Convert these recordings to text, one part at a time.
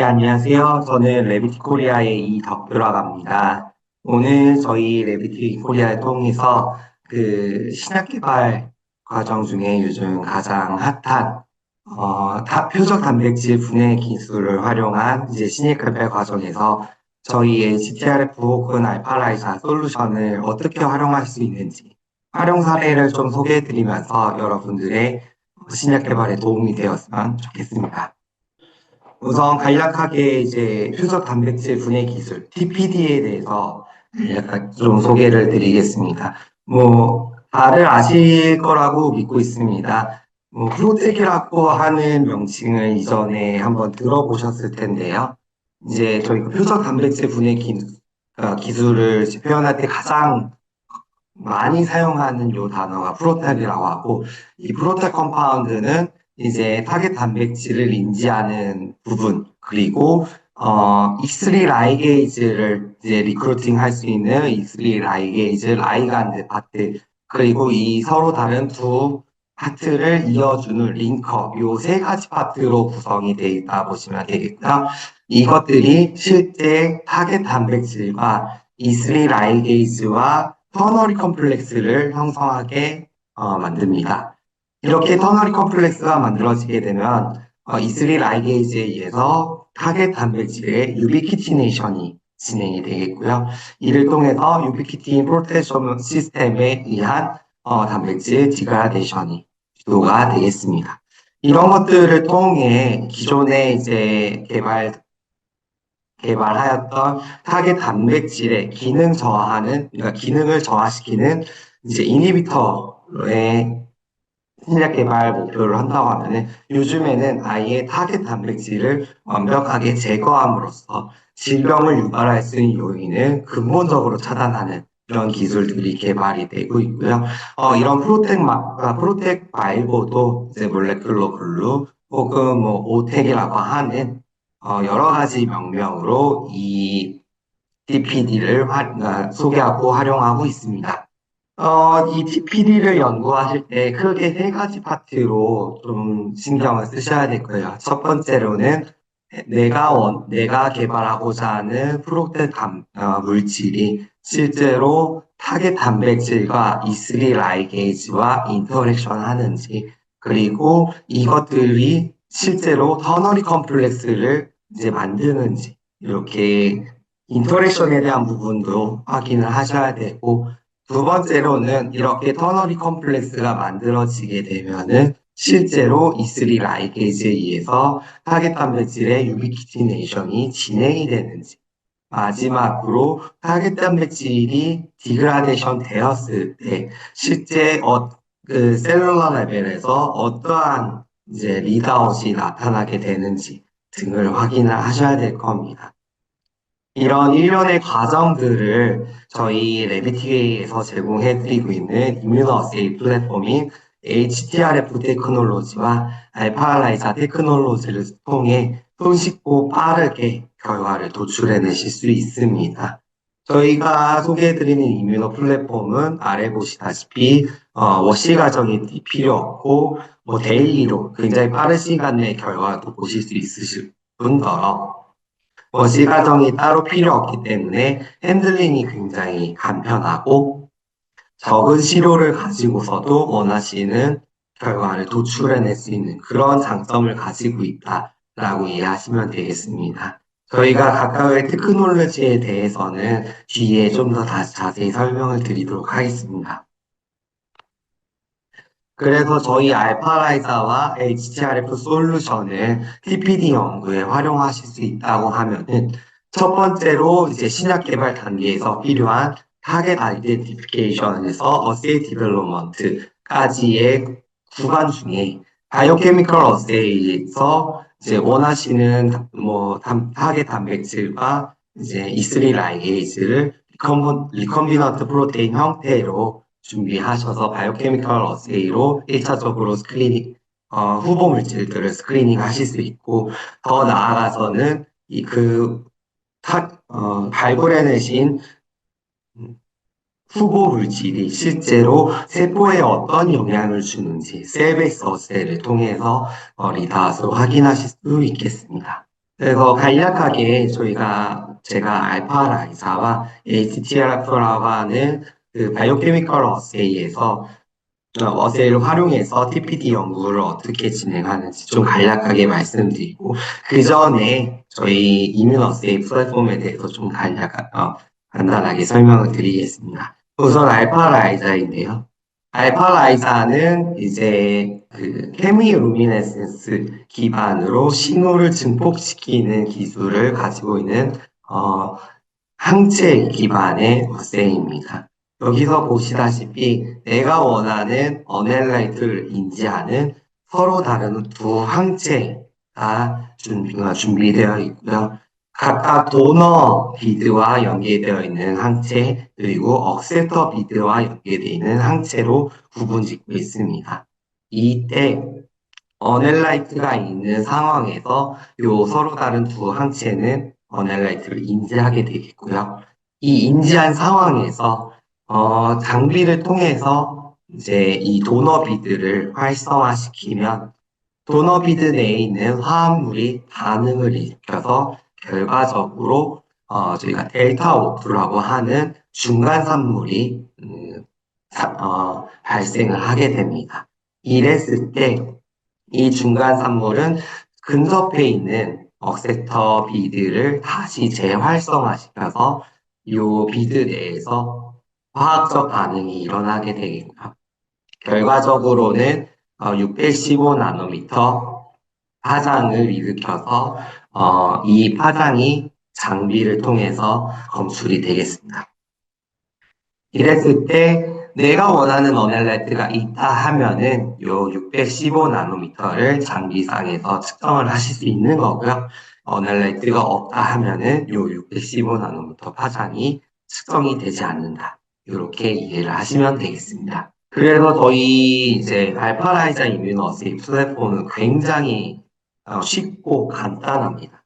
네, 안녕하세요. 저는 레비티 코리아의 이덕규라고 합니다. 오늘 저희 레비티 코리아를 통해서 신약 개발 과정 중에 요즘 가장 핫한 표적 단백질 분해 기술을 활용한 이제 신약 개발 과정에서 저희의 GTRF 혹은 알파라이사 솔루션을 어떻게 활용할 수 있는지 활용 사례를 좀 소개해 드리면서 여러분들의 신약 개발에 도움이 되었으면 좋겠습니다. 우선 간략하게 이제 표적 단백질 분해 기술, TPD에 대해서 약간 좀 소개를 드리겠습니다. 다들 아실 거라고 믿고 있습니다. 프로텍이라고 하는 명칭을 이전에 한번 들어보셨을 텐데요. 이제 저희 표적 단백질 분해 기술을 표현할 때 가장 많이 사용하는 요 단어가 프로텍이라고 하고, 이 프로텍 컴파운드는 이제 타겟 단백질을 인지하는 부분, 그리고 E3 라이게이즈를 이제 리크루팅 할 수 있는 E3 라이게이즈, 라이간드 파트, 그리고 이 서로 다른 두 파트를 이어주는 링커, 요 세 가지 파트로 구성이 되어 있다 보시면 되겠고요. 이것들이 실제 타겟 단백질과 E3 라이게이즈와 터너리 컴플렉스를 형성하게 만듭니다. 이렇게 터너리 컴플렉스가 만들어지게 되면 E3 라이게이즈에 의해서 타겟 단백질의 유비키티네이션이 진행이 되겠고요. 이를 통해서 유비키틴 프로텍션 시스템에 의한 단백질 디그라데이션이 주도가 되겠습니다. 이런 것들을 통해 기존에 이제 개발하였던 타겟 단백질의 기능 저하는, 그러니까 기능을 저하시키는 이제 이니비터의 신약 개발 목표를 한다고 하면은 요즘에는 아예 타겟 단백질을 완벽하게 제거함으로써 질병을 유발할 수 있는 요인을 근본적으로 차단하는 그런 기술들이 개발이 되고 있고요. 이런 프로텍 말고도 이제 몰레큘러 글루 혹은 오텍이라고 하는 여러 가지 명명으로 이 TPD를 소개하고 활용하고 있습니다. 이 TPD를 연구하실 때 크게 세 가지 파트로 좀 신경을 쓰셔야 될 거예요. 첫 번째로는 내가 개발하고자 하는 물질이 실제로 타겟 단백질과 E3 라이게이즈와 인터랙션 하는지, 그리고 이것들이 실제로 터너리 컴플렉스를 이제 만드는지, 이렇게 인터랙션에 대한 부분도 확인을 하셔야 되고, 두 번째로는 이렇게 터너리 컴플렉스가 만들어지게 되면은 실제로 E3 라이게이즈에 의해서 타겟 단백질의 유비키티네이션이 진행이 되는지, 마지막으로 타겟 단백질이 디그라데이션 되었을 때 실제 셀룰러 레벨에서 어떠한 이제 리드아웃이 나타나게 되는지 등을 확인을 하셔야 될 겁니다. 이런 일련의 과정들을 저희 레비티에서 제공해드리고 있는 이뮤너어세이 플랫폼인 HTRF 테크놀로지와 알파라이자 테크놀로지를 통해 손쉽고 빠르게 결과를 도출해내실 수 있습니다. 저희가 소개해드리는 이뮤너 플랫폼은 아래 보시다시피 워시 과정이 필요 없고 데일리로 굉장히 빠른 시간 내에 결과도 보실 수 있으실 뿐더러 워시 과정이 따로 필요 없기 때문에 핸들링이 굉장히 간편하고 적은 시료를 가지고서도 원하시는 결과를 도출해낼 수 있는 그런 장점을 가지고 있다라고 이해하시면 되겠습니다. 저희가 각각의 테크놀로지에 대해서는 뒤에 좀 더 자세히 설명을 드리도록 하겠습니다. 그래서 저희 알파라이자와 HTRF 솔루션을 TPD 연구에 활용하실 수 있다고 하면은 첫 번째로 이제 신약 개발 단계에서 필요한 타겟 아이덴티피케이션에서 어세이 디벨롭먼트까지의 구간 중에 바이오케미컬 어세이에서 이제 원하시는 타겟 단백질과 이제 E3 라이게이즈를 리컨비넌트 프로테인 형태로 준비하셔서 바이오케미컬 어세이로 1차적으로 후보 물질들을 스크리닝 하실 수 있고, 더 나아가서는 발굴해내신 후보 물질이 실제로 세포에 어떤 영향을 주는지 셀베이스 어세이를 통해서 리다웃으로 확인하실 수 있겠습니다. 그래서 간략하게 제가 알파 라이사와 HTRF라고 하는 그 바이오케미컬 어세이에서 어세이를 활용해서 TPD 연구를 어떻게 진행하는지 좀 간략하게 말씀드리고, 그 전에 저희 이뮨 어세이 플랫폼에 대해서 좀 간단하게 설명을 드리겠습니다. 우선 알파라이자인데요. 알파라이자는 이제 그 케미루미네센스 기반으로 신호를 증폭시키는 기술을 가지고 있는 어, 항체 기반의 어세이입니다. 여기서 보시다시피 내가 원하는 어넬라이트를 인지하는 서로 다른 두 항체가 준비되어 있고요. 각각 도너 비드와 연계되어 있는 항체, 그리고 억세터 비드와 연계되어 있는 항체로 구분짓고 있습니다. 이때 어넬라이트가 있는 상황에서 요 서로 다른 두 항체는 어넬라이트를 인지하게 되겠고요. 이 인지한 상황에서 장비를 통해서 이제 이 도너비드를 활성화시키면 도너비드 내에 있는 화합물이 반응을 일으켜서 결과적으로 저희가 델타 O2라고 하는 중간 산물이 발생을 하게 됩니다. 이랬을 때 이 중간 산물은 근접해 있는 억세터 비드를 다시 재활성화시켜서 이 비드 내에서 화학적 반응이 일어나게 되겠고요. 결과적으로는 615 나노미터 파장을 일으켜서 이 파장이 장비를 통해서 검출이 되겠습니다. 이랬을 때 내가 원하는 어넬라이트가 있다 하면은 요 615 나노미터를 장비상에서 측정을 하실 수 있는 거고요. 어넬라이트가 없다 하면은 요 615 나노미터 파장이 측정이 되지 않는다. 이렇게 이해를 하시면 되겠습니다. 그래서 저희 이제 알파라이자 이뮤너시 플랫폼은 굉장히 쉽고 간단합니다.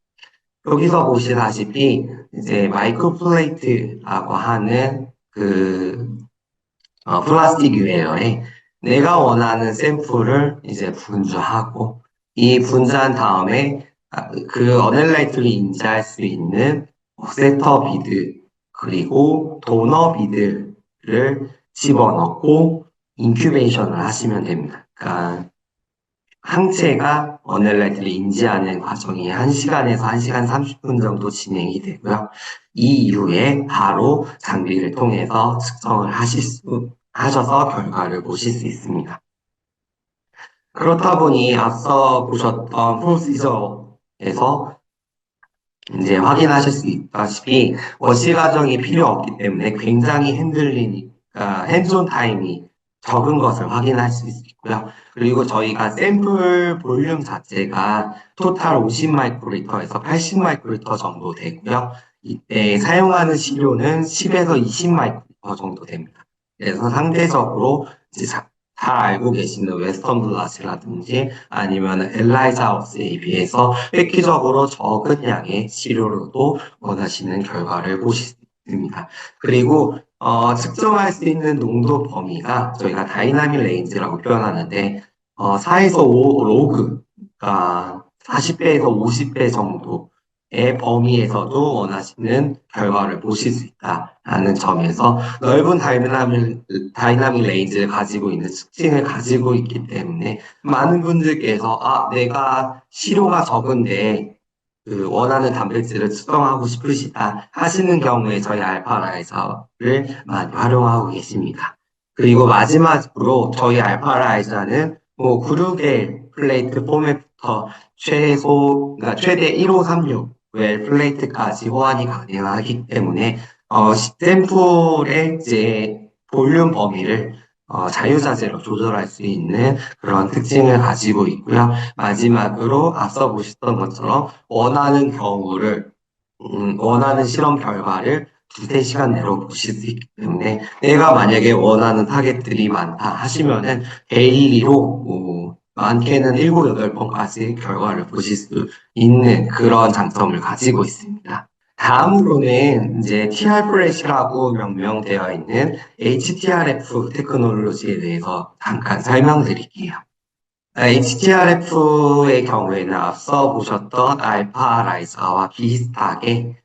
여기서 보시다시피 이제 마이크로플레이트라고 하는 그 플라스틱 웨어에 내가 원하는 샘플을 이제 분주하고 이 분주한 다음에 그 어넬라이트를 인지할 수 있는 세터 비드 그리고 도너 비드를 집어넣고 인큐베이션을 하시면 됩니다. 그러니까 항체가 어넬라이트를 인지하는 과정이 1시간에서 1시간 30분 정도 진행이 되고요. 이 이후에 바로 장비를 통해서 측정을 하셔서 결과를 보실 수 있습니다. 그렇다 보니 앞서 보셨던 프로시저에서 이제 확인하실 수 있다시피 워시 과정이 필요 없기 때문에 굉장히 핸즈온 타임이 적은 것을 확인할 수 있고요. 그리고 저희가 샘플 볼륨 자체가 토탈 50 마이크로리터에서 80 마이크로리터 정도 되고요. 이때 사용하는 시료는 10에서 20 마이크로리터 정도 됩니다. 그래서 상대적으로 이제 잘 알고 계시는 웨스턴 블라시라든지 아니면 엘라이자 하우스에 비해서 획기적으로 적은 양의 시료로도 원하시는 결과를 보실 수 있습니다. 그리고 측정할 수 있는 농도 범위가 저희가 다이나믹 레인지라고 표현하는데 4에서 5 로그가 40배에서 50배 정도의 범위에서도 원하시는 결과를 보실 수 있다라는 점에서 넓은 다이나믹 레인지를 가지고 있는 특징을 가지고 있기 때문에 많은 분들께서 내가 시료가 적은데 그 원하는 단백질을 측정하고 싶으시다 하시는 경우에 저희 알파라이저를 많이 활용하고 계십니다. 그리고 마지막으로 저희 알파라이저는 뭐 구르게 플레이트 포맷부터 그러니까 최대 1536 웰 플레이트까지 호환이 가능하기 때문에 샘플의 이제 볼륨 범위를 자유자재로 조절할 수 있는 그런 특징을 가지고 있고요. 마지막으로 앞서 보셨던 것처럼 원하는 실험 결과를 두세 시간 내로 보실 수 있기 때문에 내가 만약에 원하는 타겟들이 많다 하시면은 데일리로 많게는 7, 8번까지 결과를 보실 수 있는 그런 장점을 가지고 있습니다. 다음으로는 이제 TR 플래시라고 명명되어 있는 HTRF 테크놀로지에 대해서 잠깐 설명드릴게요. HTRF의 경우에는 앞서 보셨던 알파 라이자와 비슷하게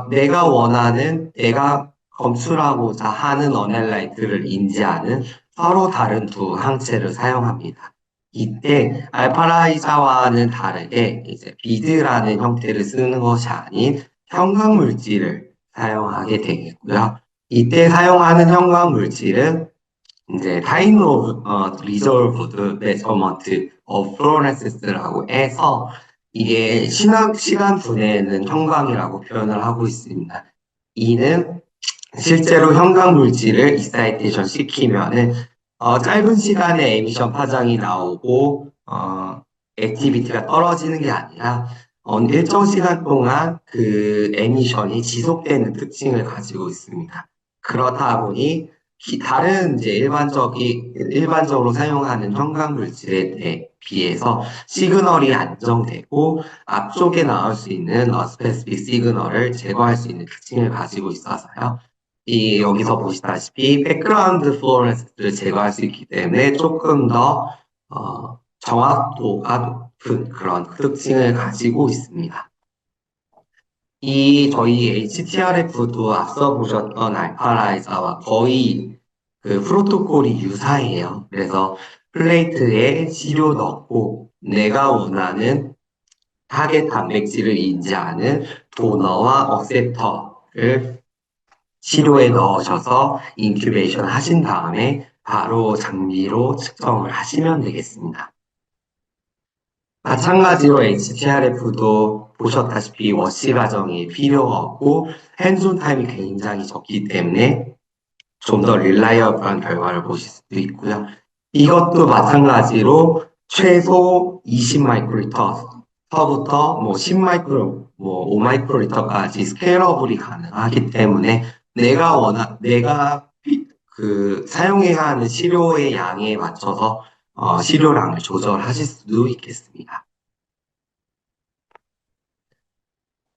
내가 검출하고자 하는 어넬라이트를 인지하는 서로 다른 두 항체를 사용합니다. 이때 알파라이자와는 다르게 이제 비드라는 형태를 쓰는 것이 아닌 형광물질을 사용하게 되겠고요. 이때 사용하는 형광물질은 이제 타임 오브 리졸브드 메저먼트 오브 플로레센스라고 해서 이게 시간 분해는 형광이라고 표현을 하고 있습니다. 이는 실제로 형광 물질을 익사이테이션 시키면은 짧은 시간에 에미션 파장이 나오고 액티비티가 떨어지는 게 아니라 일정 시간 동안 그 에미션이 지속되는 특징을 가지고 있습니다. 그렇다 보니 다른 이제 일반적으로 사용하는 형광 물질에 비해서 시그널이 안정되고 앞쪽에 나올 수 있는 스페시픽 시그널을 제거할 수 있는 특징을 가지고 있어서요. 여기서 보시다시피 백그라운드 플로렌스를 제거할 수 있기 때문에 조금 더 정확도가 높은 그런 특징을 가지고 있습니다. 저희 HTRF도 앞서 보셨던 알파라이자와 거의 그 프로토콜이 유사해요. 그래서 플레이트에 시료 넣고 내가 원하는 타겟 단백질을 인지하는 도너와 어셉터를 시료에 넣으셔서 인큐베이션 하신 다음에 바로 장비로 측정을 하시면 되겠습니다. 마찬가지로 HTRF도 보셨다시피 워시 과정이 필요가 없고 핸즈온 타임이 굉장히 적기 때문에 좀 더 릴라이어블한 결과를 보실 수도 있고요. 이것도 마찬가지로 최소 20마이크로리터부터 뭐 10마이크로, 뭐 5마이크로리터까지 스케일러블이 가능하기 때문에 내가 사용해야 하는 시료의 양에 맞춰서 시료량을 조절하실 수도 있겠습니다.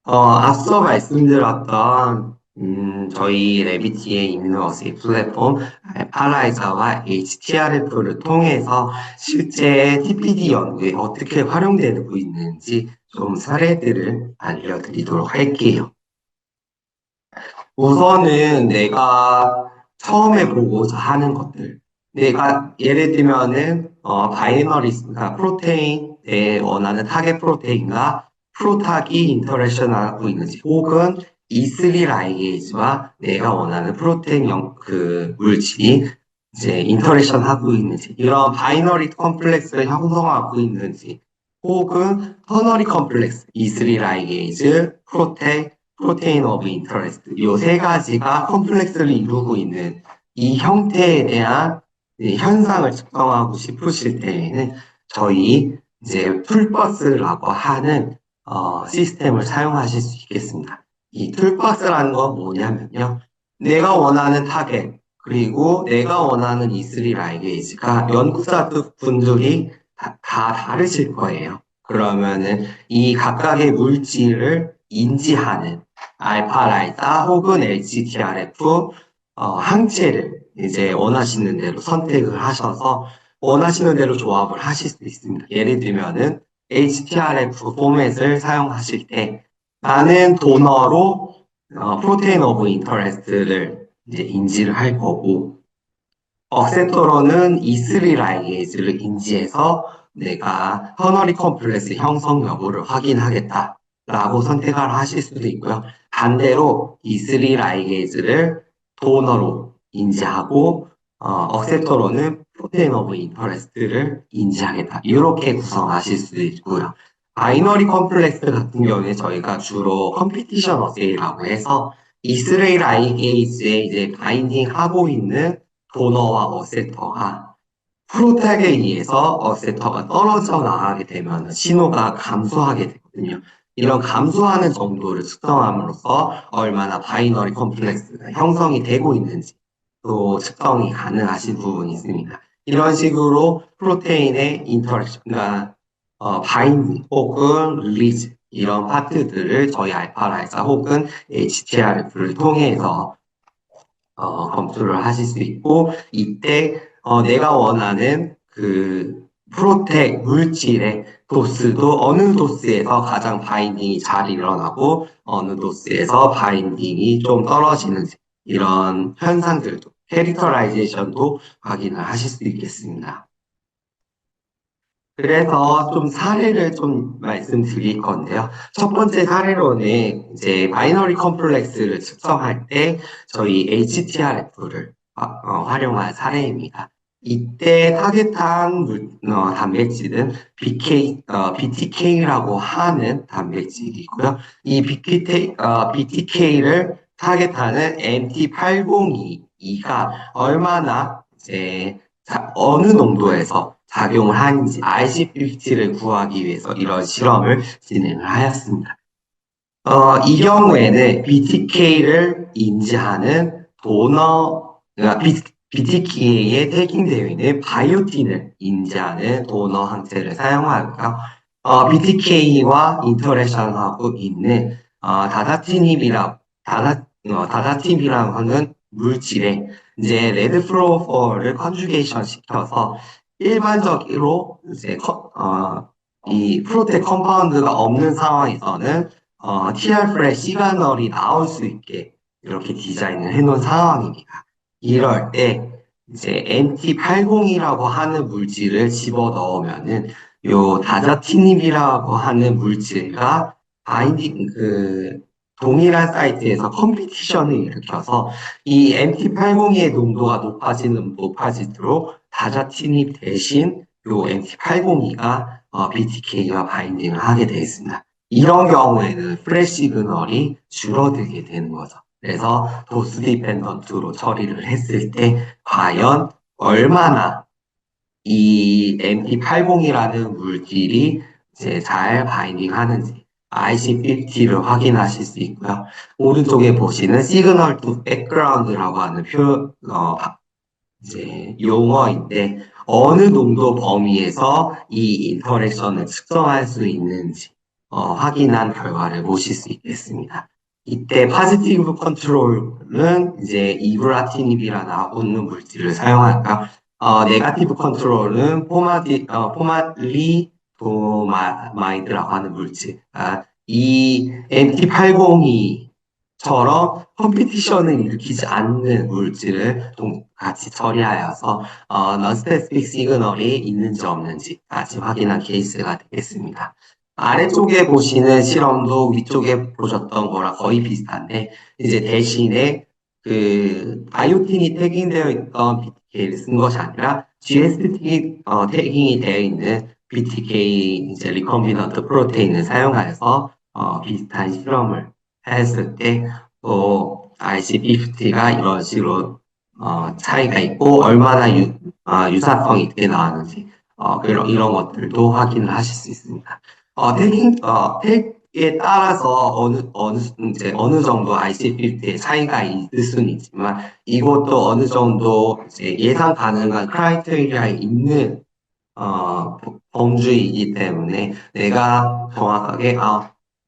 앞서 말씀드렸던 저희 레비티의 임무어시 플랫폼 알파라이자와 HTRF를 통해서 실제 TPD 연구에 어떻게 활용되고 있는지 좀 사례들을 알려드리도록 할게요. 우선은 내가 처음에 보고자 하는 것들. 내가 예를 들면은 바이너리스가 프로테인에 원하는 타겟 프로테인과 프로탁이 인터랙션하고 있는지 혹은 E3 라이게이즈와 내가 원하는 프로테인 물질이 이제 인터랙션하고 있는지 이런 바이너리 컴플렉스를 형성하고 있는지 혹은 터너리 컴플렉스 E3 라이게이즈 프로테인 오브 인터레스트 이 세 가지가 컴플렉스를 이루고 있는 이 형태에 대한 현상을 측정하고 싶으실 때에는 저희 이제 풀버스라고 하는 시스템을 사용하실 수 있겠습니다. 이 툴박스라는 건 뭐냐면요. 내가 원하는 타겟 그리고 내가 원하는 E3 라이게이지가 연구자분들이 다 다르실 거예요. 그러면은 이 각각의 물질을 인지하는 알파라이자 혹은 HTRF 항체를 이제 원하시는 대로 선택을 하셔서 원하시는 대로 조합을 하실 수 있습니다. 예를 들면은 HTRF 포맷을 사용하실 때 나는 도너로 프로테인 오브 인터레스트를 이제 인지를 할 거고 억셉터로는 E3 라이게이즈를 인지해서 내가 터너리 컴플렉스 형성 여부를 확인하겠다라고 선택을 하실 수도 있고요. 반대로 E3 라이게이즈를 도너로 인지하고 억셉터로는 프로테인 오브 인터레스트를 인지하겠다. 이렇게 구성하실 수도 있고요. 바이너리 컴플렉스 같은 경우에 저희가 주로 컴피티션 어세이라고 해서 E3 라이게이즈에 이제 바인딩하고 있는 도너와 어세터가 프로텍에 의해서 어세터가 떨어져 나가게 되면 신호가 감소하게 되거든요. 이런 감소하는 정도를 측정함으로써 얼마나 바이너리 컴플렉스가 형성이 되고 있는지 또 측정이 가능하신 부분이 있습니다. 이런 식으로 프로테인의 인터랙션, 그러니까 바인딩 혹은 릴리즈 이런 파트들을 저희 알파라이자 혹은 HTRF를 통해서 검수를 하실 수 있고 이때 내가 원하는 그 프로텍 물질의 도스도 어느 도스에서 가장 바인딩이 잘 일어나고 어느 도스에서 바인딩이 좀 떨어지는지 이런 현상들도 캐릭터라이제이션도 확인을 하실 수 있겠습니다. 그래서 좀 사례를 좀 말씀드릴 건데요. 첫 번째 사례로는 이제 바이너리 컴플렉스를 측정할 때 저희 HTRF를 활용한 사례입니다. 이때 타겟한 단백질은 BTK라고 하는 단백질이고요. 이 BTK를 타겟하는 MT802가 얼마나 이제 어느 농도에서 작용을 하는지 IC50를 구하기 위해서 이런 실험을 진행을 하였습니다. 이 경우에는 BTK를 인지하는 도너, 그러니까 BTK에 태깅되어 있는 바이오틴을 인지하는 도너 항체를 사용하고요. BTK와 인터랙션하고 있는 다다틴입이라고 하는 물질에 이제 레드플로퍼를 컨주게이션 시켜서 일반적으로 이제 이 프로테 컴파운드가 없는 상황에서는 TR-프레 시그널이 나올 수 있게 이렇게 디자인을 해놓은 상황입니다. 이럴 때 이제 MT802라고 하는 물질을 집어 넣으면은 요 다자티닙이라고 하는 물질과 바인딩 동일한 사이트에서 컴피티션을 일으켜서 이 MT802의 농도가 높아지도록 다자티닙 대신 요 MT802가 BTK와 바인딩을 하게 되어 있습니다. 이런 경우에는 프레시 시그널이 줄어들게 되는 거죠. 그래서 도스 디펜던트로 처리를 했을 때 과연 얼마나 이 MT802라는 물질이 이제 잘 바인딩 하는지 IC50를 확인하실 수 있고요. 오른쪽에 보시는 시그널 투 백그라운드라고 하는 이제 용어인데 어느 농도 범위에서 이 인터랙션을 측정할 수 있는지 확인한 결과를 보실 수 있겠습니다. 이때 파지티브 컨트롤은 이제 이브라티닙이라고 하는 물질을 사용할까? 네가티브 컨트롤은 포말리도마이드라고 하는 물질. 이 MT802처럼 컴피티션을 일으키지 않는 물질을 같이 처리하여서 non-specific 시그널이 있는지 없는지 같이 확인한 케이스가 되겠습니다. 아래쪽에 보시는 실험도 위쪽에 보셨던 거랑 거의 비슷한데 이제 대신에 그 바이오틴이 태깅되어 있던 BTK를 쓴 것이 아니라 GST 태깅이 되어 있는 BTK 이제 리컴비넌트 프로테인을 사용하여서 비슷한 실험을 했을 때 또 IC50가 이런 식으로 차이가 있고 얼마나 유사성이 있게 나왔는지 이런 것들도 확인을 하실 수 있습니다. 택에 따라서 이제 어느 정도 IC50의 차이가 있을 수는 있지만 이것도 어느 정도 이제 예상 가능한 크라이테리아에 있는 범주이기 때문에 내가 정확하게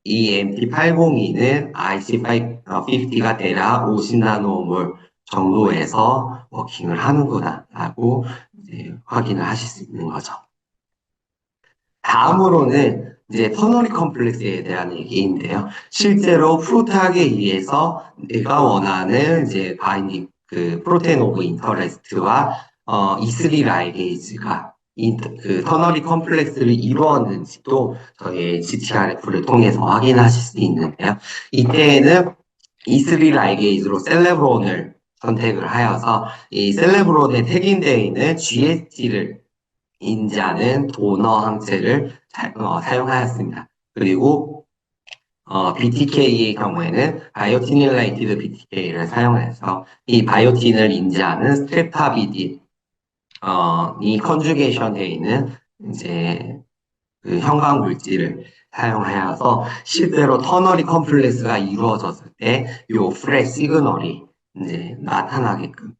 이 MT802는 IC50가 대략 50나노몰 정도에서 워킹을 하는구나 라고 이제 확인을 하실 수 있는 거죠. 다음으로는 이제 터너리 컴플렉스에 대한 얘기인데요. 실제로 프로테하게 의해서 내가 원하는 이제 바인딩 프로테인 오브 인터레스트와 E3 라이게이즈가 그 터너리 컴플렉스를 이루었는지도 저희 GTRF를 통해서 확인하실 수 있는데요. 이때에는 E3 라이게이즈로 셀레브론을 선택을 하여서 이 셀레브론에 태깅되어 있는 GST를 인지하는 도너 항체를 사용하였습니다. 그리고 BTK의 경우에는 바이오티닐레이티드 BTK를 사용해서 이 바이오틴을 인지하는 스트랩타비딘 이 컨주게이션 되어 있는 이제 그 형광 물질을 사용하여서 실제로 터너리 컴플렉스가 이루어졌을 때 요 프레 시그널이 이제 나타나게끔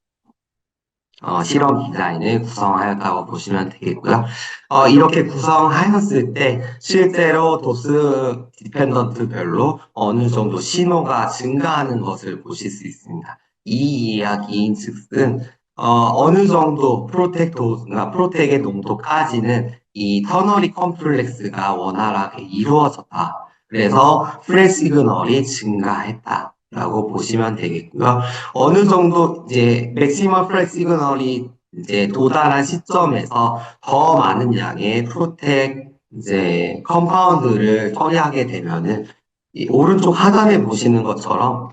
실험 디자인을 구성하였다고 보시면 되겠고요. 이렇게 구성하였을 때 실제로 도스 디펜던트별로 어느 정도 신호가 증가하는 것을 보실 수 있습니다. 이 이야기인 즉슨 어느 정도 프로텍의 농도까지는 이 터너리 컴플렉스가 원활하게 이루어졌다. 그래서 프레 시그널이 증가했다라고 보시면 되겠고요. 어느 정도 이제 맥시멈 프레 시그널이 이제 도달한 시점에서 더 많은 양의 프로텍 이제 컴파운드를 처리하게 되면은 이 오른쪽 하단에 보시는 것처럼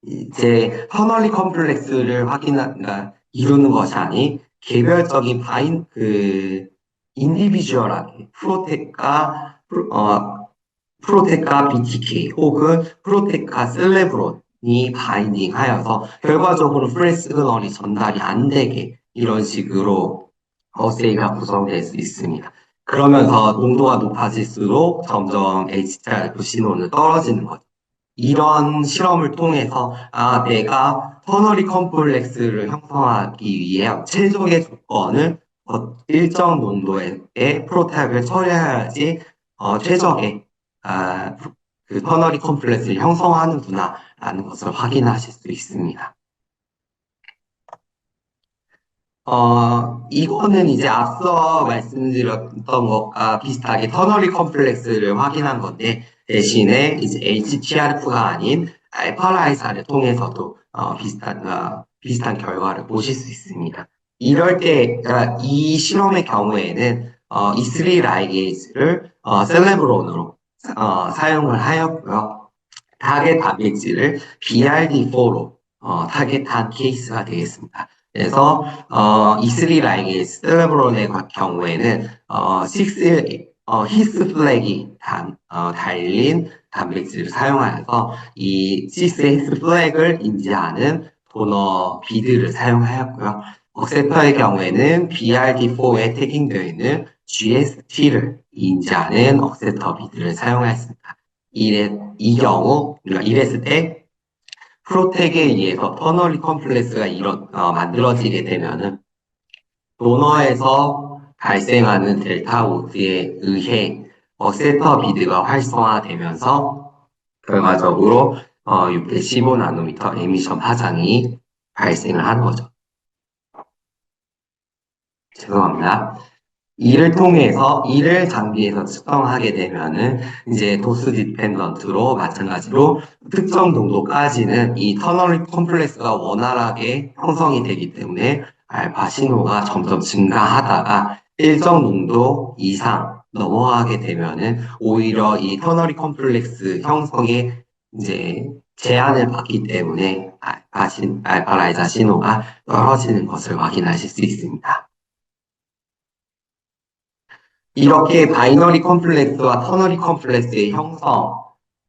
이제 터널리 컴플렉스를 그러니까 이루는 것이 아닌 개별적인 인디비주얼하게 프로텍과 BTK 혹은 프로텍과 셀레브론이 바인딩하여서 결과적으로 프레 시그널이 전달이 안 되게 이런 식으로 어세이가 구성될 수 있습니다. 그러면서 농도가 높아질수록 점점 HTRF 신호는 떨어지는 거죠. 이런 실험을 통해서 내가 터너리 컴플렉스를 형성하기 위해 최적의 조건을 일정 농도의 프로타입을 처리해야지 최적의 아, 그 터너리 컴플렉스를 형성하는구나라는 것을 확인하실 수 있습니다. 이거는 이제 앞서 말씀드렸던 것과 비슷하게 터너리 컴플렉스를 확인한 건데, 대신에 이제 HTRF가 아닌 알파라이사를 통해서도 비슷한 결과를 보실 수 있습니다. 이럴 때, 이 실험의 경우에는 E3 라이게이즈를 셀레브론으로 사용을 하였고요. 타겟 단백질을 BRD4로 타겟한 케이스가 되겠습니다. 그래서 E3 라이게이즈 셀레브론의 경우에는 히스 플래기 달린 단백질을 사용하여서 이 시스 히스 플래그를 인지하는 도너 비드를 사용하였고요. 억세터의 경우에는 BRD4에 태깅되어 있는 GST를 인지하는 억세터 비드를 사용하였습니다. 이 경우, 이랬을 때 프로텍에 의해서 터널리 컴플렉스가 만들어지게 되면은 도너에서 발생하는 델타 오드에 의해 어세터 비드가 활성화되면서 결과적으로 615나노미터 에미션 파장이 발생을 하는 거죠. 죄송합니다. 이를 장비에서 측정하게 되면은 이제 도스 디펜던트로 마찬가지로 특정 농도까지는 이 터널 컴플렉스가 원활하게 형성이 되기 때문에 알파 신호가 점점 증가하다가 일정 농도 이상 넘어가게 되면은 오히려 이 터널 컴플렉스 형성에 이제 제한을 받기 때문에 알파라이자 신호가 떨어지는 것을 확인하실 수 있습니다. 이렇게 바이너리 컴플렉스와 터너리 컴플렉스의 형성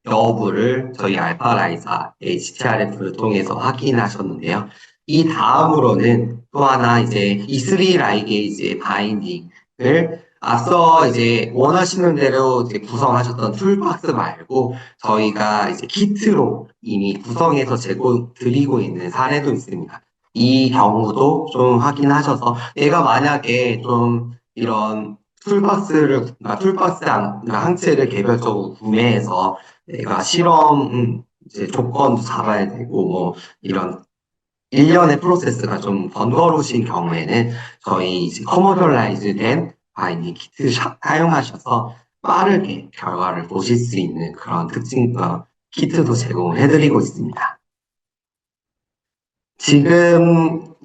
여부를 저희 알파라이사 HTRF를 통해서 확인하셨는데요. 이 다음으로는 또 하나 이제 E3 라이게이지의 바인딩을 앞서 이제 원하시는 대로 이제 구성하셨던 툴박스 말고 저희가 이제 키트로 이미 구성해서 드리고 있는 사례도 있습니다. 이 경우도 좀 확인하셔서 내가 만약에 좀 이런 항체를 개별적으로 구매해서 내가 이제 조건도 잡아야 되고, 이런 일련의 프로세스가 좀 번거로우신 경우에는 저희 이제 커머셜라이즈 된 바이닝 키트 사용하셔서 빠르게 결과를 보실 수 있는 그런 키트도 제공을 해드리고 있습니다. 지금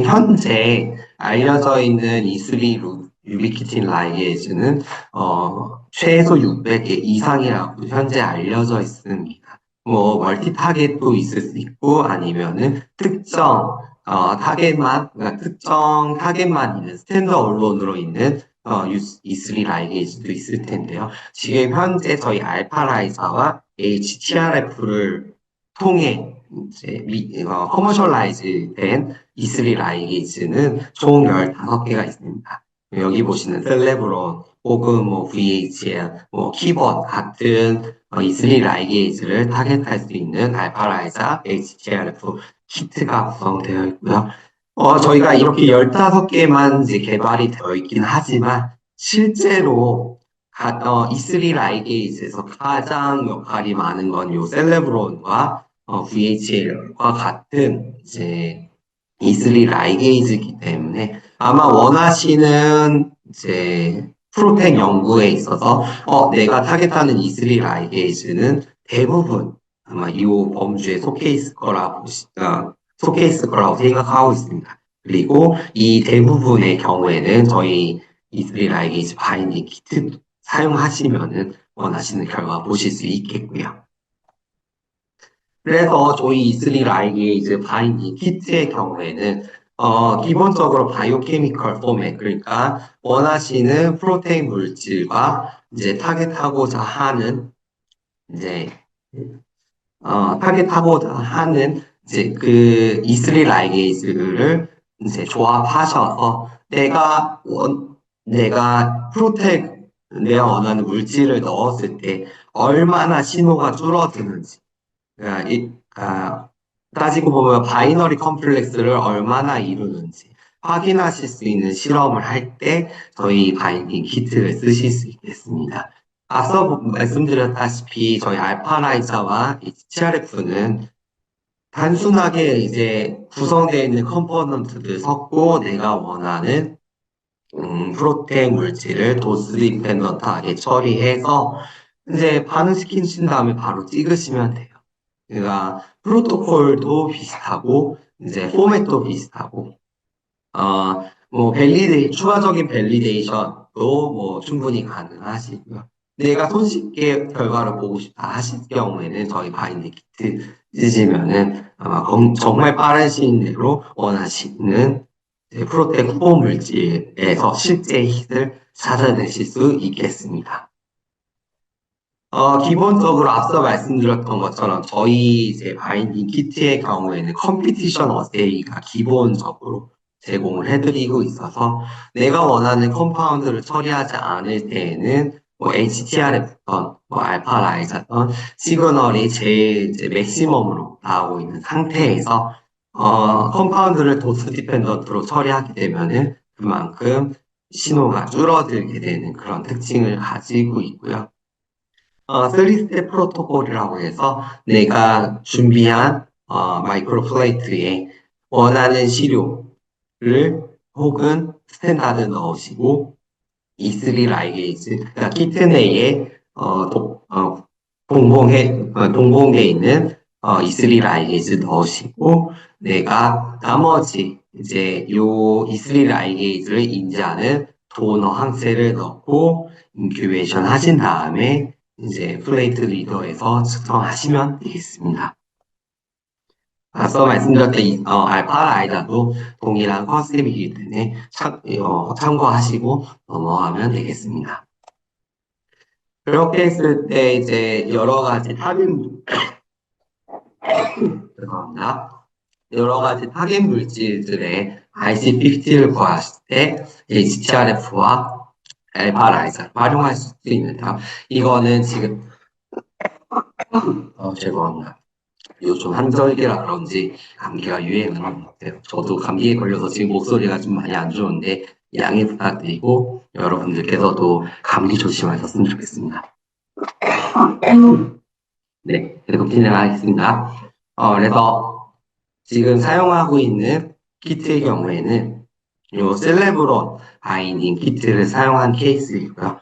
현재 알려져 있는 E3 유비키틴 라이게이즈는 최소 600개 이상이라고 현재 알려져 있습니다. 멀티 타겟도 있을 수 있고 아니면은 특정 타겟만 있는 스탠드 언론으로 있는 E3 라이게이즈도 있을 텐데요. 지금 현재 저희 알파라이사와 HTRF를 통해 이제 커머셜라이즈 된 E3 라이게이즈는 총 15개가 있습니다. 여기 보시는 셀레브론 혹은 VHL, 키벗 같은 E3 라이게이즈를 타겟할 수 있는 알파라이자, HTRF 키트가 구성되어 있고요. 저희가 이렇게 15개만 이제 개발이 되어 있긴 하지만 실제로 E3 라이게이즈에서 가장 역할이 많은 건 요 셀레브론과 VHL과 같은 이제 E3 라이게이즈이기 때문에 아마 원하시는 이제 프로텍 연구에 있어서 내가 타겟하는 E3 라이게이즈는 대부분 아마 이 범주에 속해 있을 거라고 생각하고 있습니다. 그리고 이 대부분의 경우에는 저희 E3 라이게이즈 바인딩 키트 사용하시면은 원하시는 결과 보실 수 있겠고요. 그래서 저희 이슬리 라이게이즈 바인딩 키트의 경우에는 기본적으로 바이오케미컬 포맷, 그러니까 원하시는 프로테인 물질과 이제 이제 타겟하고자 하는 이제 그 이슬리 라이게이즈를 이제 조합하셔서 내가 내가 원하는 물질을 넣었을 때 얼마나 신호가 줄어드는지, 따지고 보면 바이너리 컴플렉스를 얼마나 이루는지 확인하실 수 있는 실험을 할 때 저희 바이딩 키트를 쓰실 수 있겠습니다. 앞서 말씀드렸다시피 저희 알파라이자와 HTRF는 단순하게 이제 구성되어 있는 컴포넌트를 섞고 내가 원하는 프로테인 물질을 도스 디펜던트하게 처리해서 이제 반응시키신 다음에 바로 찍으시면 돼요. 그러니까 프로토콜도 비슷하고 이제 포맷도 비슷하고 뭐 추가적인 밸리데이션도 뭐 충분히 가능하시고요. 내가 손쉽게 결과를 보고 싶다 하실 경우에는 저희 바인드 키트 쓰시면은 아마 정말 빠른 시일 내로 원하시는 프로테인 후보 물질에서 실제 힛을 찾아내실 수 있겠습니다. 기본적으로 앞서 말씀드렸던 것처럼 저희 이제 바인딩 키트의 경우에는 컴피티션 어세이가 기본적으로 제공을 해드리고 있어서 내가 원하는 컴파운드를 처리하지 않을 때에는 뭐 HTRF던 뭐 알파 라이자던 시그널이 제일 이제 맥시멈으로 나오고 있는 상태에서 컴파운드를 도스 디펜던트로 처리하게 되면은 그만큼 신호가 줄어들게 되는 그런 특징을 가지고 있고요. 3스텝 프로토콜이라고 해서 내가 준비한 마이크로 플레이트에 원하는 시료를 혹은 스탠다드 넣으시고 E3 라이게이즈, 그러니까 키트 내에 동봉돼 있는 E3 라이게이즈 넣으시고 내가 나머지 이제 요 E3 라이게이즈를 인지하는 도너 항체를 넣고 인큐베이션 하신 다음에 이제 플레이트 리더에서 측정하시면 되겠습니다. 앞서 말씀드렸던 알파 라이다도 동일한 컨셉이기 때문에 참고하시고 넘어가면 되겠습니다. 그렇게 했을 때 이제 죄송합니다. 여러 가지 타겟 물질들의 IC50를 구했을 때 HTRF와 알파 라이자를 활용할 수 있는데요. 이거는 지금 죄송합니다. 요즘 한절기라 그런지 감기가 유행하는 것 같아요. 저도 감기에 걸려서 지금 목소리가 좀 많이 안 좋은데 양해 부탁드리고 여러분들께서도 감기 조심하셨으면 좋겠습니다. 네, 계속 진행하겠습니다. 그래서 지금 사용하고 있는 키트의 경우에는 요 셀레브론 바이닝 키트를 사용한 케이스이고요.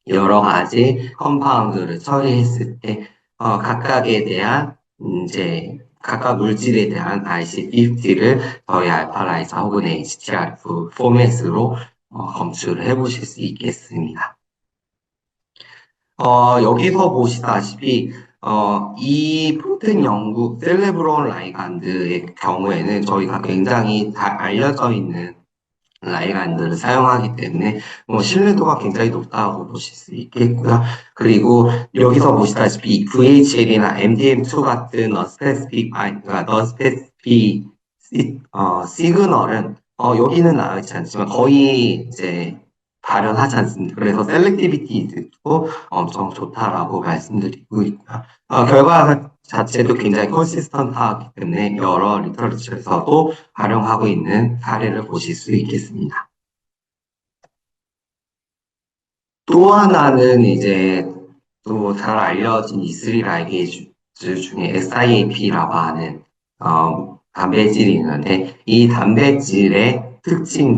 여러 가지 컴파운드를 처리했을 때 각각에 대한 이제 각각 물질에 대한 IC50를 저희 알파라이자 혹은 HTRF 포맷으로 검출을 해보실 수 있겠습니다. 여기서 보시다시피 이 프로틴 연구 셀레브론 라이간드의 경우에는 저희가 굉장히 잘 알려져 있는 라이간드를 사용하기 때문에 신뢰도가 굉장히 높다고 보실 수 있겠고요. 그리고 여기서 보시다시피 VHL이나 MDM2 같은 non-specific 시그널은 여기는 나오지 않지만 거의 이제 발현하지 않습니다. 그래서 셀렉티비티도 엄청 좋다라고 말씀드리고 있고요. 결과 자체도 굉장히 컨시스턴트하기 때문에 여러 리터러처에서도 활용하고 있는 사례를 보실 수 있겠습니다. 또 하나는 이제 또 잘 알려진 E3 라이게이즈 중에 SIAP라고 하는 단백질이 있는데 이 단백질의 특징,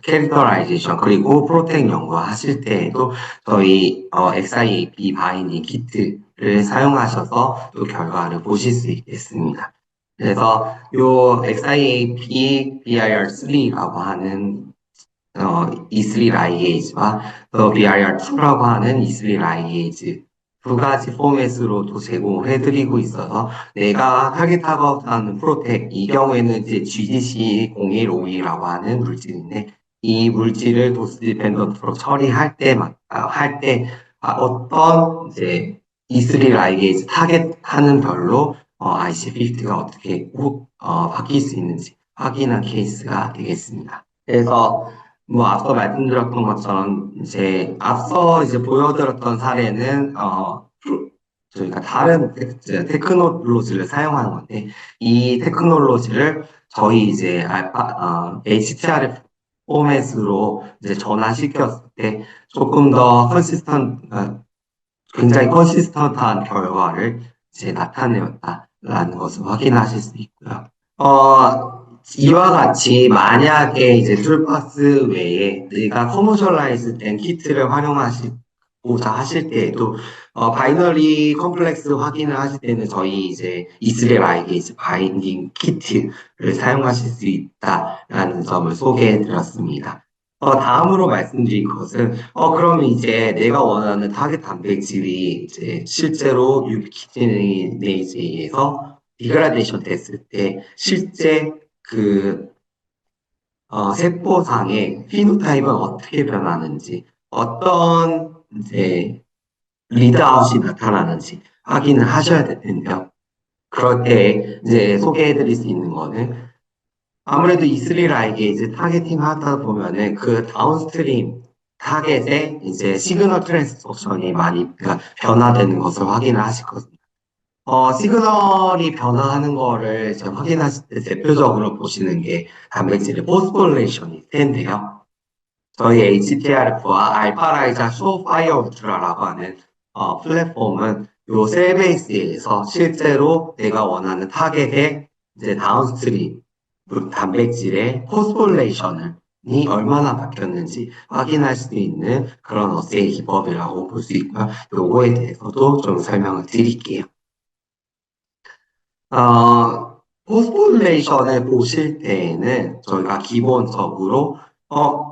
캐릭터라이제이션 그리고 프로테인 연구하실 때에도 저희 XIAP 바이닝 키트를 사용하셔서 또 결과를 보실 수 있겠습니다. 그래서 요 XIAP BIR3라고 하는 E3 라이게이즈와 BIR2라고 하는 E3 라이게이즈 두 가지 포맷으로도 제공을 해드리고 있어서 내가 타겟하고자 프로텍 이 경우에는 이제 GDC0152라고 하는 물질인데 이 물질을 도스 디펜던트로 처리할 때 어떤 이제 E3 라이게이즈 타겟하는 별로 IC50가 어떻게 바뀔 수 있는지 확인한 케이스가 되겠습니다. 그래서 뭐 앞서 말씀드렸던 것처럼 이제 앞서 이제 보여드렸던 사례는 저희가 다른 테크놀로지를 사용하는 건데 이 테크놀로지를 저희 이제 HTRF 포맷으로 이제 전환시켰을 때 조금 더 굉장히 컨시스턴트한 결과를 이제 나타내었다라는 것을 확인하실 수 있고요. 이와 같이 만약에 이제 툴파스 외에 내가 커머셜라이즈 된 키트를 활용하시고자 하실 때에도 바이너리 컴플렉스 확인을 하실 때는 저희 이제 이스레 라이게이즈 바인딩 키트를 사용하실 수 있다라는 점을 소개해 드렸습니다. 다음으로 말씀드릴 것은, 그러면 이제 내가 원하는 타겟 단백질이 이제 실제로 유비키티네이즈에서 디그라데이션 됐을 때 실제 그 세포상의 피노타입은 어떻게 변하는지, 어떤 이제 리드아웃이 나타나는지 확인을 하셔야 될 텐데요. 그럴 때 이제 소개해드릴 수 있는 거는 아무래도 E3 라이게이즈 타겟팅 하다 보면은 그 다운스트림 타겟에 이제 시그널 트랜스포션이 많이 그러니까 변화되는 것을 확인을 하실 거거든요. 시그널이 변화하는 거를 이제 확인하실 때 대표적으로 보시는 게 단백질의 포스포레이션일 텐데요. 저희 HTRF와 알파라이자 쇼파이어 울트라라고 하는 플랫폼은 요 셀베이스에서 실제로 내가 원하는 타겟의 이제 다운스트림 단백질의 포스포레이션이 얼마나 바뀌었는지 확인할 수 있는 그런 어세이 기법이라고 볼 수 있고요. 요거에 대해서도 좀 설명을 드릴게요. 포스포레이션을 보실 때에는 저희가 기본적으로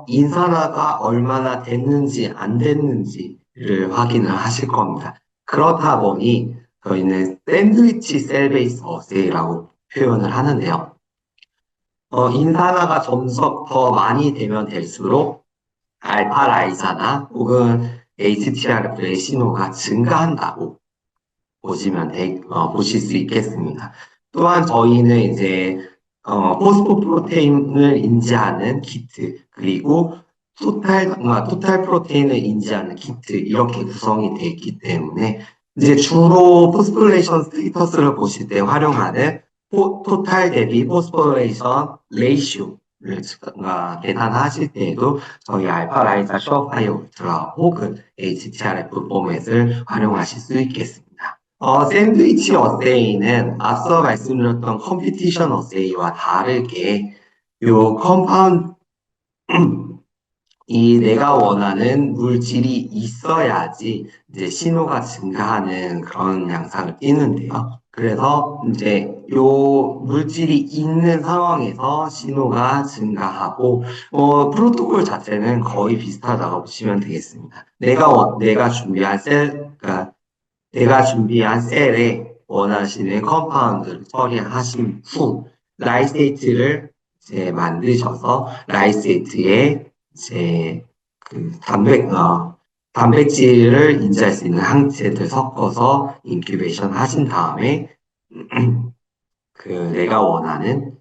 인산화가 얼마나 됐는지 안 됐는지를 확인을 하실 겁니다. 그렇다 보니 저희는 샌드위치 셀 베이스 어세이라고 표현을 하는데요. 인산화가 점점 더 많이 되면 될수록 알파 라이사나 혹은 HTRF의 신호가 증가한다고 보실 수 있겠습니다. 또한 저희는 이제 포스포프로테인을 인지하는 키트 그리고 토탈 프로테인을 인지하는 키트 이렇게 구성이 되어 있기 때문에 이제 주로 포스포레이션 스테이터스를 보실 때 활용하는 토탈 대비 포스포레이션 레이쇼를 계산하실 때에도 저희 알파 라이자 셔파이어 울트라 혹은 HTRF 포맷을 활용하실 수 있겠습니다. 샌드위치 어세이는 앞서 말씀드렸던 컴피티션 어세이와 다르게 요 컴파운드 이 내가 원하는 물질이 있어야지 이제 신호가 증가하는 그런 양상을 띠는데요. 그래서 이제 요 물질이 있는 상황에서 신호가 증가하고 프로토콜 자체는 거의 비슷하다고 보시면 되겠습니다. 내가 준비한 그러니까 내가 준비한 셀에 원하시는 컴파운드를 처리하신 후 라이세이트를 이제 만드셔서 라이세이트에 이제 단백질을 인지할 수 있는 항체들 섞어서 인큐베이션 하신 다음에 내가 원하는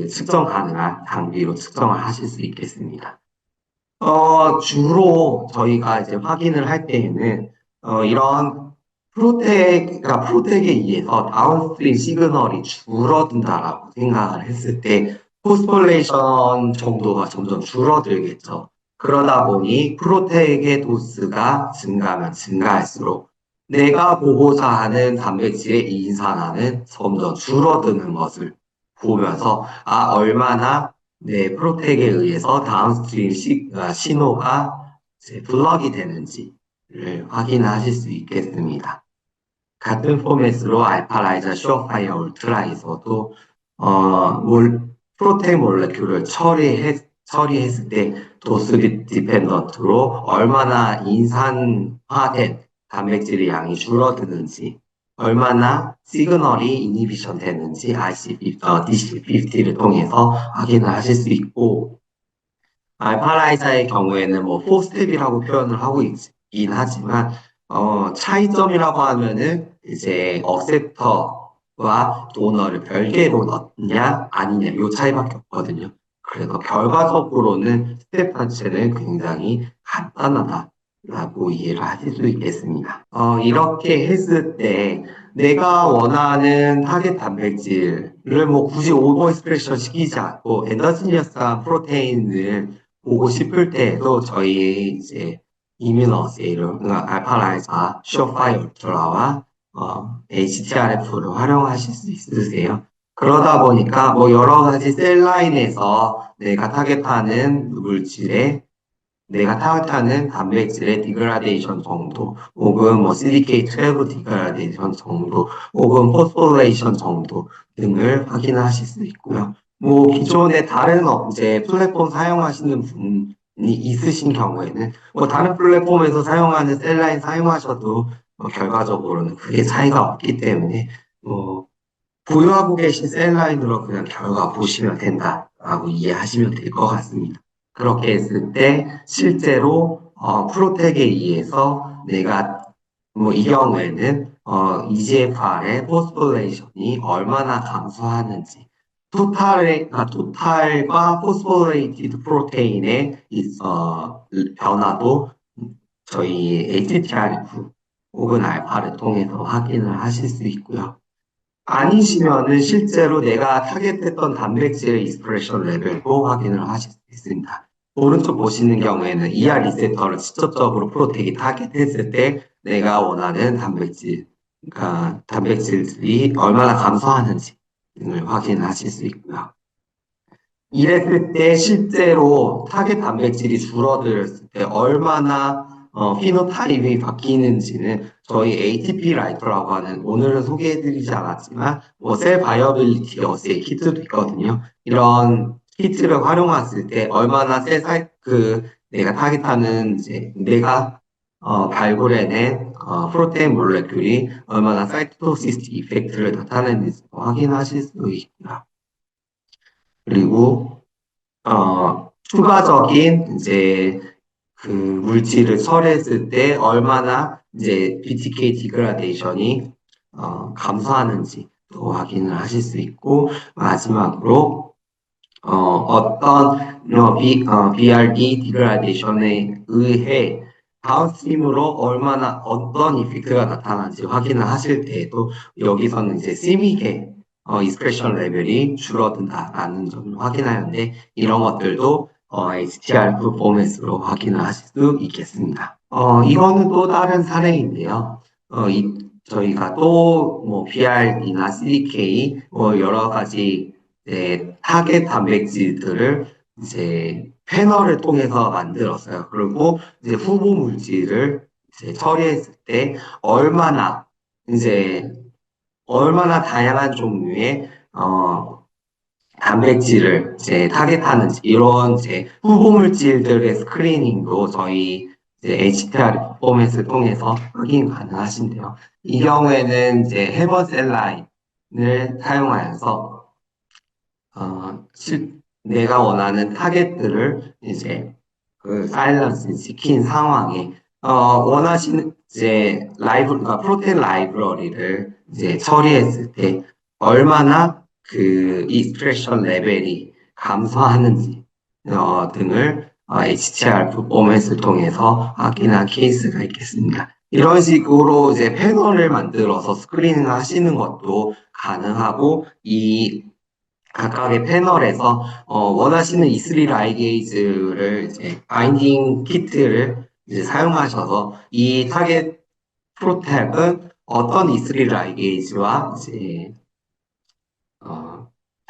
측정 가능한 단위로 측정을 하실 수 있겠습니다. 주로 저희가 이제 확인을 할 때에는 이런 프로텍에 의해서 다운스트림 시그널이 줄어든다라고 생각을 했을 때 포스폴레이션 정도가 점점 줄어들겠죠. 그러다 보니 프로텍의 도수가 증가하면 증가할수록 내가 보고자 하는 단백질의 이인산화는 점점 줄어드는 것을 보면서 얼마나 내 프로텍에 의해서 다운스트림 신호가 이제 블럭이 되는지를 확인하실 수 있겠습니다. 같은 포맷으로 알파라이자 슈어파이어 울트라에서도 프로테인 몰레큘을 처리했을 때 도스 디펜던트로 얼마나 인산화된 단백질의 양이 줄어드는지, 얼마나 시그널이 이니비션 되는지 DC50를 통해서 확인을 하실 수 있고, 알파라이자의 경우에는 뭐 포스텝이라고 표현을 하고 있긴 하지만 차이점이라고 하면은 이제 억셉터와 도너를 별개로 넣냐 아니냐 요 차이밖에 없거든요. 그래서 결과적으로는 스텝 자체는 굉장히 간단하다라고 이해를 하실 수 있겠습니다. 이렇게 했을 때 내가 원하는 타겟 단백질을 뭐 굳이 오버 익스프레션 시키지 않고 엔더지니어스한 프로테인을 보고 싶을 때에도 저희 이제 이뮤너세이를 알파라이자, 슈어파이어 울트라와 HTRF를 활용하실 수 있으세요. 그러다 보니까 뭐 여러 가지 셀 라인에서 내가 타겟하는 단백질의 디그라데이션 정도, 혹은 뭐 CDK12 디그라데이션 정도, 혹은 포스포레이션 정도 등을 확인하실 수 있고요. 뭐 기존에 다른 이제 플랫폼 사용하시는 분이 있으신 경우에는 뭐 다른 플랫폼에서 사용하는 셀라인 사용하셔도 결과적으로는 크게 차이가 없기 때문에 뭐 보유하고 계신 셀라인으로 그냥 결과 보시면 된다라고 이해하시면 될 것 같습니다. 그렇게 했을 때 실제로 프로텍에 의해서 내가 뭐 이 경우에는 EGFR의 포스포레이션이 얼마나 감소하는지 토탈과 포스포레이티드 프로테인의 변화도 저희 HTRF 혹은 알파를 통해서 확인을 하실 수 있고요. 아니시면은 실제로 내가 타겟했던 단백질의 익스프레션 레벨도 확인을 하실 수 있습니다. 오른쪽 보시는 경우에는 ER 리세터를 직접적으로 프로텍이 타겟했을 때 내가 원하는 그러니까 단백질들이 얼마나 감소하는지 등을 확인하실 수 있고요. 이랬을 때 실제로 타겟 단백질이 줄어들었을 때 얼마나 피노타입이 바뀌는지는 저희 ATP 라이터라고 하는 오늘은 소개해드리지 않았지만 뭐 셀 바이어빌리티 어세이 키트도 있거든요. 이런 키트를 활용했을 때 얼마나 내가 타겟하는 이제 내가 발굴해낸 프로테인 몰레큘이 얼마나 사이토토시스 이펙트를 나타내는지 확인하실 수 있고요. 그리고 추가적인 이제 그 물질을 처리했을 때 얼마나 이제 BTK 디그라데이션이 감소하는지 또 확인을 하실 수 있고 마지막으로 BRD 디그라데이션에 의해 다운스트림으로 얼마나 어떤 이펙트가 나타나는지 확인을 하실 때에도 여기서는 이제 CMYK 익스프레션 레벨이 줄어든다라는 점을 확인하는데 이런 것들도 HTR 퍼포먼스로 확인을 하실 수 있겠습니다. 이거는 또 다른 사례인데요. 저희가 또 뭐 BR이나 CDK 뭐 여러 가지 타겟 단백질들을 이제 패널을 통해서 만들었어요. 그리고 이제 후보 물질을 이제 처리했을 때 얼마나 이제 얼마나 다양한 종류의 단백질을 이제 타겟하는지 이런 이제 후보 물질들의 스크리닝도 저희 이제 HTR 포맷을 통해서 확인 가능하신데요. 이 경우에는 이제 해버 셀라인을 사용하여서 내가 원하는 타겟들을 이제 그 사일런스 시킨 상황에 원하시는 이제 그러니까 프로테인 라이브러리를 이제 처리했을 때 얼마나 그 익스프레션 레벨이 감소하는지 등을 HTR 퍼포먼스를 통해서 확인한 케이스가 있겠습니다. 이런 식으로 이제 패널을 만들어서 스크리닝 하시는 것도 가능하고 이 각각의 패널에서 원하시는 E3 라이게이즈를 이제 바인딩 키트를 이제 사용하셔서 이 타겟 프로텍은 어떤 이스리 라이게이지와 이제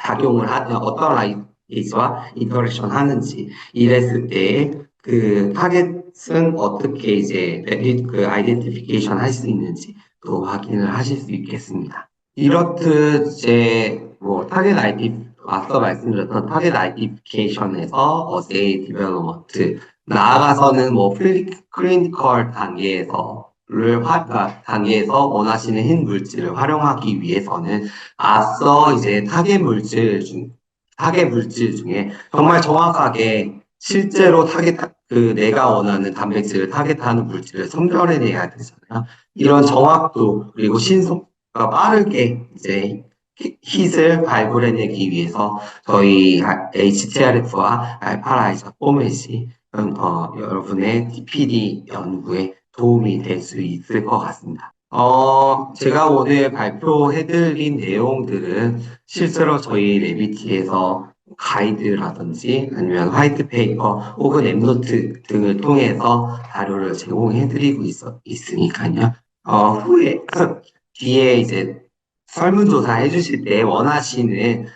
작용을 하는 어떤 라이게이지와 인터랙션 하는지 이랬을 때 그 타겟은 어떻게 이제 그 아이덴티피케이션 할 수 있는지 또 확인을 하실 수 있겠습니다. 이렇듯 이제 뭐 타겟 아이디 앞서 말씀드렸던 타겟 아이덴티피케이션에서 어세이 디벨롭먼트 나아가서는 뭐 클리니컬 단계에서 원하시는 흰 물질을 활용하기 위해서는 앞서 이제 타겟 물질 중에 정말 정확하게 실제로 내가 원하는 단백질을 타겟하는 물질을 선별해내야 되잖아요. 이런 정확도 그리고 신속과 빠르게 이제 힛을 발굴해내기 위해서 저희 HTRF와 알파라이저 포맷이 여러분의 TPD 연구에 도움이 될 수 있을 것 같습니다. 제가 오늘 발표해드린 내용들은 실제로 저희 레비티에서 가이드라든지 아니면 화이트 페이퍼 혹은 엠노트 등을 통해서 자료를 제공해드리고 있으니까요. 후에 뒤에 이제 설문조사 해주실 때 원하시는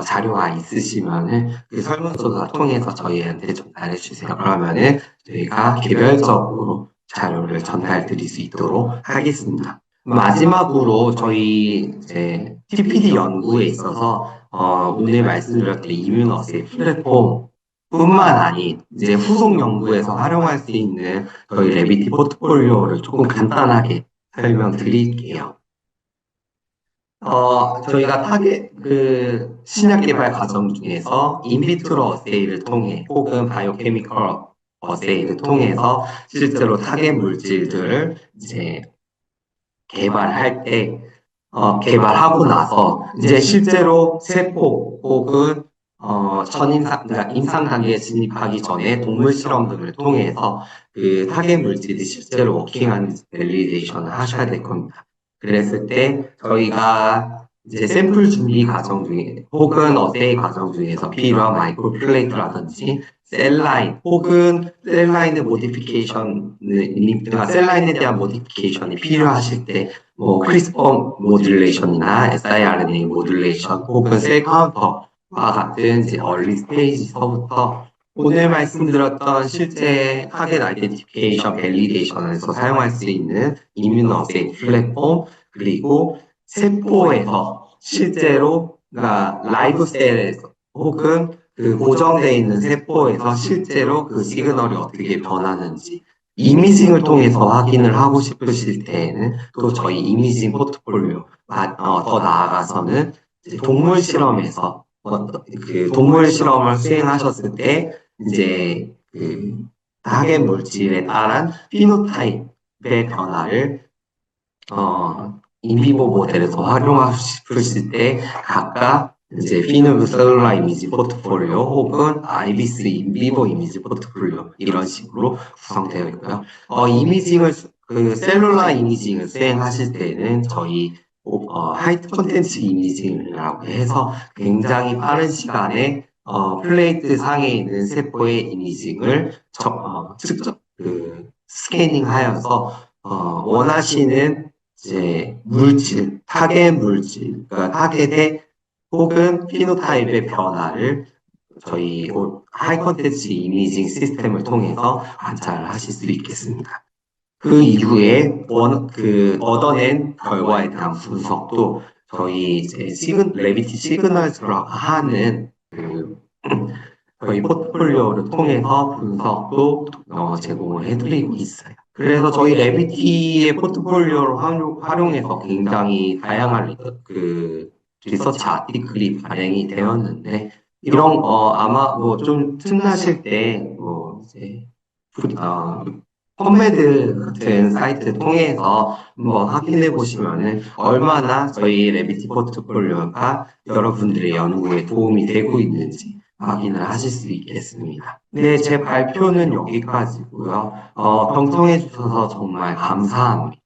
자료가 있으시면은 그 설문조사 통해서 저희한테 전달해 주세요. 그러면은 저희가 개별적으로 자료를 전달 드릴 수 있도록 하겠습니다. 마지막으로 저희 이제 TPD 연구에 있어서 오늘 말씀드렸던 이뮤너스의 플랫폼 뿐만 아닌 이제 후속 연구에서 활용할 수 있는 저희 레비티 포트폴리오를 조금 간단하게 설명드릴게요. 저희가 신약 개발 과정 중에서 인비트로 어세이를 통해 혹은 바이오케미컬 어세이를 통해서 실제로 타겟 물질들을 이제 개발하고 나서 이제 실제로 세포 혹은 그러니까 임상 단계에 진입하기 전에 동물 실험 등을 통해서 그 타겟 물질이 실제로 워킹하는지 밸리데이션을 하셔야 될 겁니다. 그랬을 때 저희가 이제 샘플 준비 과정 중에 혹은 어세이 과정 중에서 필요한 마이크로 플레이트라든지 셀라인 혹은 셀라인의 셀라인에 대한 모디피케이션이 필요하실 때 뭐 크리스퍼 모듈레이션이나 siRNA 모듈레이션 혹은 셀 카운터와 같은 이제 얼리 스테이지서부터 오늘 말씀드렸던 실제 타겟 아이덴티피케이션 밸리데이션에서 사용할 수 있는 이뮤노어세이 플랫폼 그리고 세포에서 실제로 그러니까 라이브 셀에서 혹은 그 고정되어 있는 세포에서 실제로 그 시그널이 어떻게 변하는지 이미징을 통해서 확인을 하고 싶으실 때에는 또 저희 이미징 포트폴리오 더 나아가서는 이제 동물 실험을 수행하셨을 때 이제 그 타겟 물질에 따른 피노타입의 변화를 인비보 모델에서 활용하고 싶으실 때 각각 이제 피누브 셀룰라 이미지 포트폴리오 혹은 아이비스 인비보 이미지 포트폴리오 이런 식으로 구성되어 있고요. 셀룰라 이미징을 수행하실 때는 저희 하이트 콘텐츠 이미징이라고 해서 굉장히 빠른 시간에 플레이트 상에 있는 세포의 이미징을 직접 스캐닝하여서 원하시는 이제 타겟 물질, 그러니까 타겟의 혹은 피노타입의 변화를 저희 하이 컨텐츠 이미징 시스템을 통해서 관찰을 하실 수 있겠습니다. 그 이후에 얻어낸 결과에 대한 분석도 저희 이제 레비티 시그널즈라고 하는 저희 포트폴리오를 통해서 분석도 제공을 해드리고 있어요. 그래서 저희 레비티의 포트폴리오를 활용해서 굉장히 다양한 리서치 아티클이 발행이 되었는데 아마 뭐 좀 틈나실 때뭐 이제 펀메드 같은 사이트 통해서 한번 확인해 보시면은 얼마나 저희 레비티 포트폴리오가 여러분들의 연구에 도움이 되고 있는지 확인을 하실 수 있겠습니다. 네, 제 발표는 여기까지고요. 경청해 주셔서 정말 감사합니다.